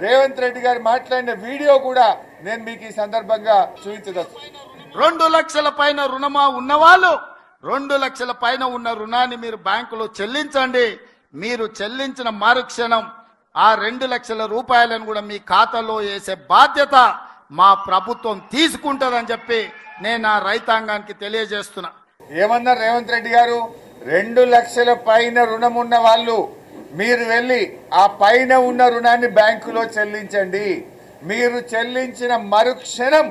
రేవంత్ రెడ్డి గారు మాట్లాడిన వీడియో కూడా నేను మీకు ఈ సందర్భంగా చూపించదచ్చు. 2 లక్షల పైన రుణమా ఉన్నవాళ్ళు 2 లక్షల పైన ఉన్న రుణాన్ని మీరు బ్యాంకులో చెల్లించండి. మీరు చెల్లించిన మరుక్షణం ఆ 2 లక్షల రూపాయలను కూడా మీ ఖాతాలో వేసే బాధ్యత మా ప్రభుత్వం తీసుకుంటుందని చెప్పి నేను ఆ రైతాంగానికి తెలియజేస్తున్నా. ఏమన్నారు రేవంత్ రెడ్డి గారు? 2 లక్షల పైన రుణం ఉన్న వాళ్ళు మీరు వెళ్ళి ఆ పైన ఉన్న రుణాన్ని బ్యాంకులో చెల్లించండి. మీరు చెల్లించిన మరుక్షణం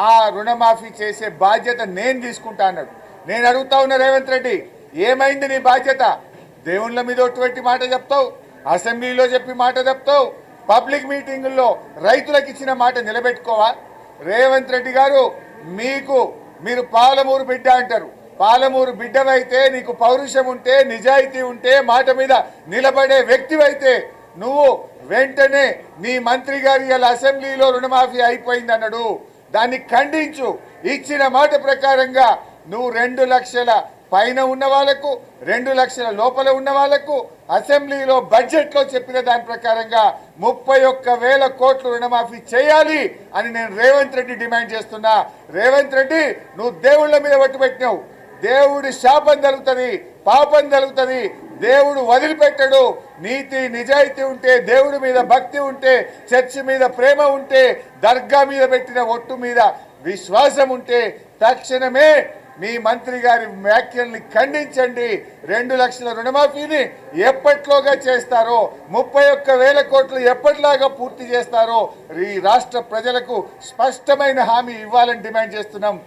ఆ రుణమాఫీ చేసే బాధ్యత నేను తీసుకుంటా అన్నాడు. నేను అడుగుతా ఉన్నా రేవంత్ రెడ్డి, ఏమైంది నీ బాధ్యత? దేవుళ్ళ మీద ఒటువంటి మాట చెప్తావు, అసెంబ్లీలో చెప్పి మాట చెప్తావు, పబ్లిక్ మీటింగుల్లో రైతులకు ఇచ్చిన మాట నిలబెట్టుకోవా? రేవంత్ రెడ్డి గారు, మీరు పాలమూరు బిడ్డ అంటారు. పాలమూరు బిడ్డవైతే, నీకు పౌరుషం ఉంటే, నిజాయితీ ఉంటే, మాట మీద నిలబడే వ్యక్తివైతే నువ్వు వెంటనే నీ మంత్రి గారి అసెంబ్లీలో రుణమాఫీ అయిపోయింది అన్నాడు. దాన్ని ఖండించు. ఇచ్చిన మాట ప్రకారంగా నువ్వు 2 లక్షల పైన ఉన్న వాళ్లకు 2 లక్షల లోపల ఉన్న వాళ్లకు అసెంబ్లీలో బడ్జెట్లో చెప్పిన దాని ప్రకారంగా 31,000 కోట్లు రుణమాఫీ చేయాలి అని నేను రేవంత్ రెడ్డి డిమాండ్ చేస్తున్నా. రేవంత్ రెడ్డి, నువ్వు దేవుళ్ళ మీద పట్టుబెట్టినావు. దేవుడి శాపం జరుగుతుంది, పాపం జరుగుతుంది. దేవుడు వదిలిపెట్టడు. నీతి నిజాయితీ ఉంటే, దేవుడి మీద భక్తి ఉంటే, చర్చి మీద ప్రేమ ఉంటే, దర్గా మీద పెట్టిన ఒట్టు మీద విశ్వాసం ఉంటే తక్షణమే మీ మంత్రి గారి వ్యాఖ్యల్ని ఖండించండి. 2 లక్షల రుణమాఫీని ఎప్పట్లోగా చేస్తారో, 31,000 కోట్లు ఎప్పటిలాగా పూర్తి చేస్తారో ఈ రాష్ట్ర ప్రజలకు స్పష్టమైన హామీ ఇవ్వాలని డిమాండ్ చేస్తున్నాం.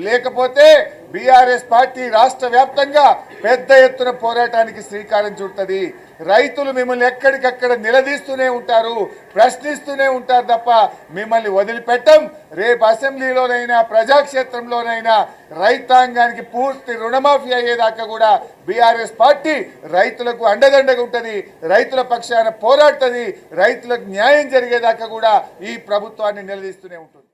లేకపోతే బీఆర్ఎస్ పార్టీ రాష్ట్ర వ్యాప్తంగా పెద్ద ఎత్తున పోరాటానికి శ్రీకారం చుడుతుంది. రైతులు మిమ్మల్ని ఎక్కడికక్కడ నిలదీస్తూనే ఉంటారు, ప్రశ్నిస్తూనే ఉంటారు తప్ప మిమ్మల్ని వదిలిపెట్టం. రేపు అసెంబ్లీలోనైనా ప్రజాక్షేత్రంలోనైనా రైతాంగానికి పూర్తి రుణమాఫీ అయ్యేదాకా కూడా బీఆర్ఎస్ పార్టీ రైతులకు అండదండగా ఉంటుంది, రైతుల పక్షాన పోరాడుతుంది, రైతులకు న్యాయం జరిగేదాకా కూడా ఈ ప్రభుత్వాన్ని నిలదీస్తూనే ఉంటుంది.